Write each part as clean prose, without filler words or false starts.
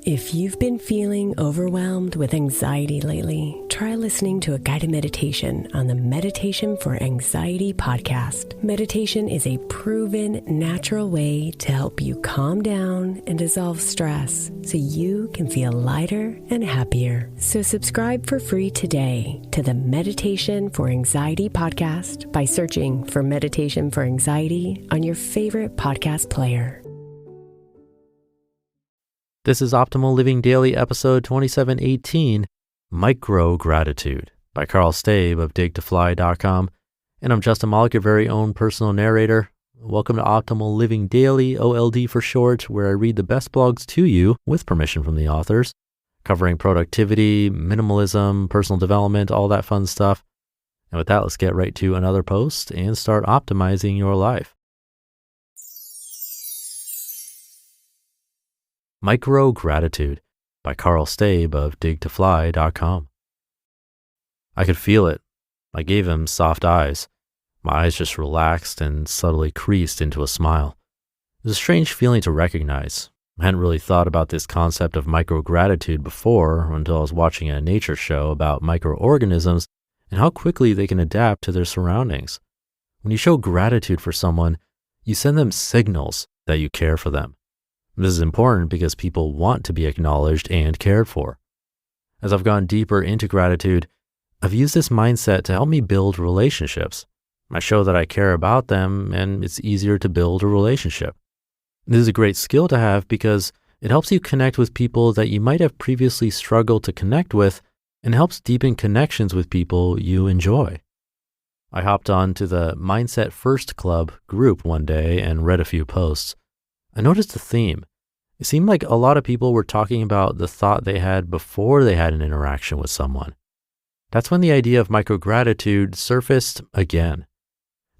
If you've been feeling overwhelmed with anxiety lately, try listening to a guided meditation on the Meditation for Anxiety podcast. Meditation is a proven, natural way to help you calm down and dissolve stress so you can feel lighter and happier. So subscribe for free today to the Meditation for Anxiety podcast by searching for Meditation for Anxiety on your favorite podcast player. This is Optimal Living Daily, episode 2718, Microgratitude by Karl Staib of DigToFly.com. And I'm Justin Malik, your very own personal narrator. Welcome to Optimal Living Daily, OLD for short, where I read the best blogs to you with permission from the authors, covering productivity, minimalism, personal development, all that fun stuff. And with that, let's get right to another post and start optimizing your life. Microgratitude by Karl Staib of DigToFly.com. I could feel it. I gave him soft eyes. My eyes just relaxed and subtly creased into a smile. It was a strange feeling to recognize. I hadn't really thought about this concept of microgratitude before until I was watching a nature show about microorganisms and how quickly they can adapt to their surroundings. When you show gratitude for someone, you send them signals that you care for them. This is important because people want to be acknowledged and cared for. As I've gone deeper into gratitude, I've used this mindset to help me build relationships. I show that I care about them, and it's easier to build a relationship. This is a great skill to have because it helps you connect with people that you might have previously struggled to connect with and helps deepen connections with people you enjoy. I hopped on to the Mindset First Club group one day and read a few posts. I noticed a theme. It seemed like a lot of people were talking about the thought they had before they had an interaction with someone. That's when the idea of microgratitude surfaced again.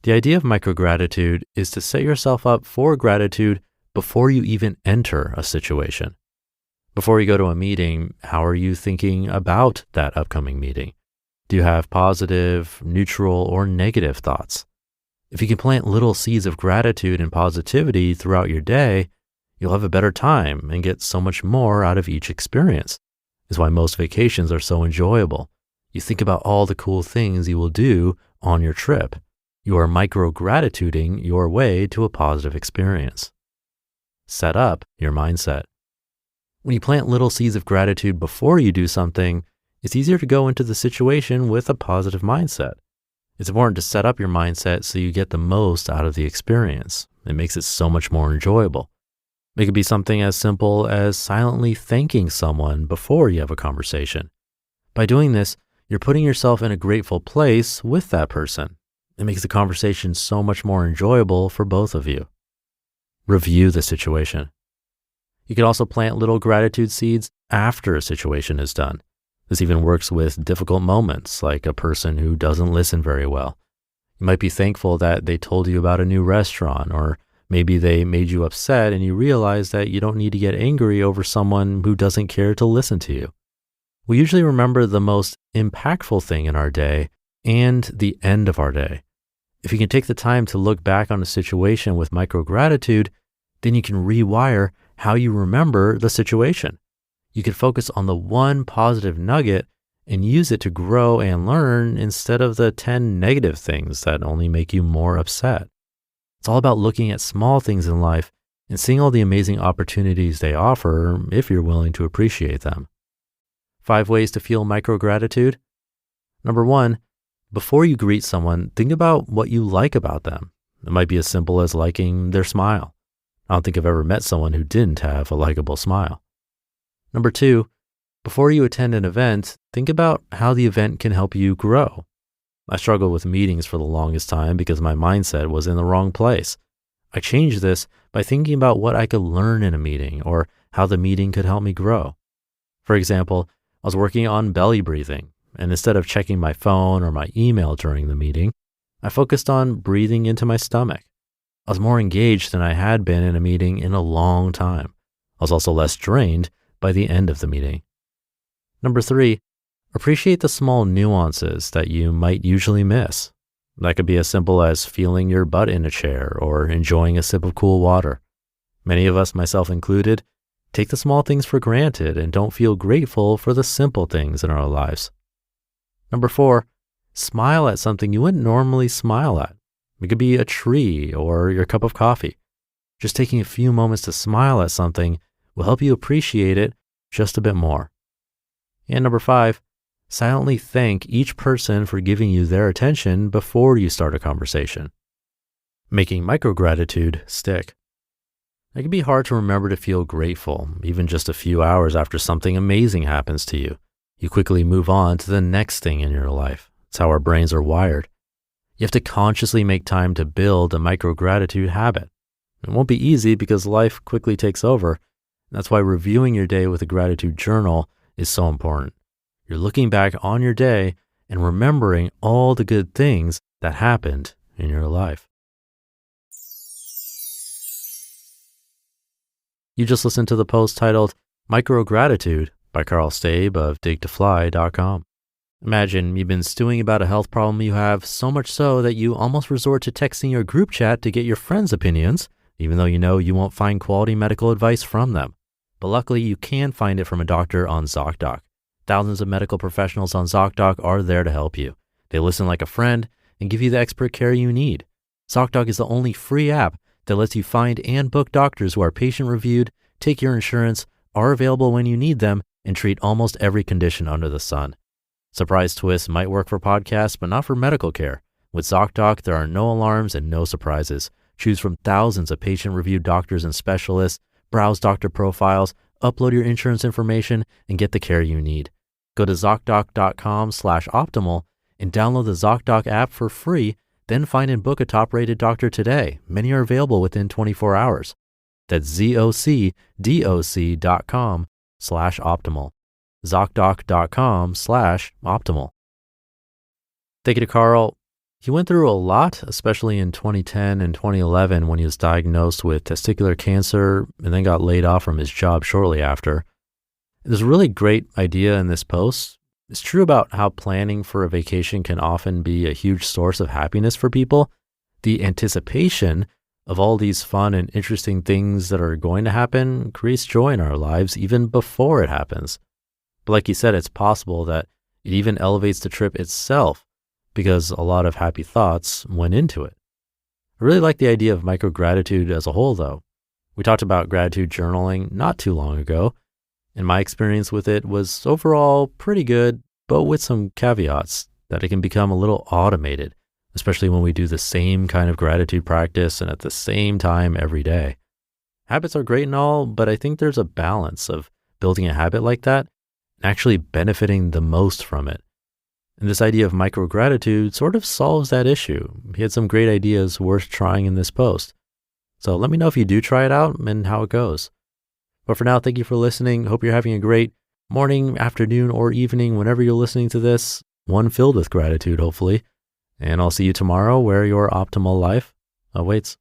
The idea of microgratitude is to set yourself up for gratitude before you even enter a situation. Before you go to a meeting, how are you thinking about that upcoming meeting? Do you have positive, neutral, or negative thoughts? If you can plant little seeds of gratitude and positivity throughout your day, you'll have a better time and get so much more out of each experience. It's why most vacations are so enjoyable. You think about all the cool things you will do on your trip. You are micro-gratituding your way to a positive experience. Set up your mindset. When you plant little seeds of gratitude before you do something, it's easier to go into the situation with a positive mindset. It's important to set up your mindset so you get the most out of the experience. It makes it so much more enjoyable. It could be something as simple as silently thanking someone before you have a conversation. By doing this, you're putting yourself in a grateful place with that person. It makes the conversation so much more enjoyable for both of you. Review the situation. You can also plant little gratitude seeds after a situation is done. This even works with difficult moments, like a person who doesn't listen very well. You might be thankful that they told you about a new restaurant, or maybe they made you upset and you realize that you don't need to get angry over someone who doesn't care to listen to you. We usually remember the most impactful thing in our day and the end of our day. If you can take the time to look back on a situation with microgratitude, then you can rewire how you remember the situation. You can focus on the one positive nugget and use it to grow and learn instead of the 10 negative things that only make you more upset. It's all about looking at small things in life and seeing all the amazing opportunities they offer if you're willing to appreciate them. 5 ways to feel microgratitude. Number 1, before you greet someone, think about what you like about them. It might be as simple as liking their smile. I don't think I've ever met someone who didn't have a likable smile. Number 2, before you attend an event, think about how the event can help you grow. I struggled with meetings for the longest time because my mindset was in the wrong place. I changed this by thinking about what I could learn in a meeting or how the meeting could help me grow. For example, I was working on belly breathing, and instead of checking my phone or my email during the meeting, I focused on breathing into my stomach. I was more engaged than I had been in a meeting in a long time. I was also less drained by the end of the meeting. Number 3, appreciate the small nuances that you might usually miss. That could be as simple as feeling your butt in a chair or enjoying a sip of cool water. Many of us, myself included, take the small things for granted and don't feel grateful for the simple things in our lives. Number 4, smile at something you wouldn't normally smile at. It could be a tree or your cup of coffee. Just taking a few moments to smile at something will help you appreciate it just a bit more. And number 5, silently thank each person for giving you their attention before you start a conversation. Making microgratitude stick. It can be hard to remember to feel grateful, even just a few hours after something amazing happens to you. You quickly move on to the next thing in your life. It's how our brains are wired. You have to consciously make time to build a microgratitude habit. It won't be easy because life quickly takes over. That's why reviewing your day with a gratitude journal is so important. You're looking back on your day and remembering all the good things that happened in your life. You just listened to the post titled Microgratitude by Karl Staib of DigToFly.com. Imagine you've been stewing about a health problem you have, so much so that you almost resort to texting your group chat to get your friends' opinions, even though you know you won't find quality medical advice from them. But luckily, you can find it from a doctor on ZocDoc. Thousands of medical professionals on ZocDoc are there to help you. They listen like a friend and give you the expert care you need. ZocDoc is the only free app that lets you find and book doctors who are patient-reviewed, take your insurance, are available when you need them, and treat almost every condition under the sun. Surprise twists might work for podcasts, but not for medical care. With ZocDoc, there are no alarms and no surprises. Choose from thousands of patient-reviewed doctors and specialists, browse doctor profiles, upload your insurance information, and get the care you need. Go to ZocDoc.com/optimal and download the ZocDoc app for free, then find and book a top-rated doctor today. Many are available within 24 hours. That's ZocDoc.com/optimal. ZocDoc.com/optimal. Thank you to Karl. He went through a lot, especially in 2010 and 2011 when he was diagnosed with testicular cancer and then got laid off from his job shortly after. There's a really great idea in this post. It's true about how planning for a vacation can often be a huge source of happiness for people. The anticipation of all these fun and interesting things that are going to happen creates joy in our lives even before it happens. But like you said, it's possible that it even elevates the trip itself because a lot of happy thoughts went into it. I really like the idea of microgratitude as a whole, though. We talked about gratitude journaling not too long ago, and my experience with it was overall pretty good, but with some caveats that it can become a little automated, especially when we do the same kind of gratitude practice and at the same time every day. Habits are great and all, but I think there's a balance of building a habit like that and actually benefiting the most from it. And this idea of microgratitude sort of solves that issue. He had some great ideas worth trying in this post. So let me know if you do try it out and how it goes. But for now, thank you for listening. Hope you're having a great morning, afternoon, or evening whenever you're listening to this, one filled with gratitude, hopefully. And I'll see you tomorrow where your optimal life awaits.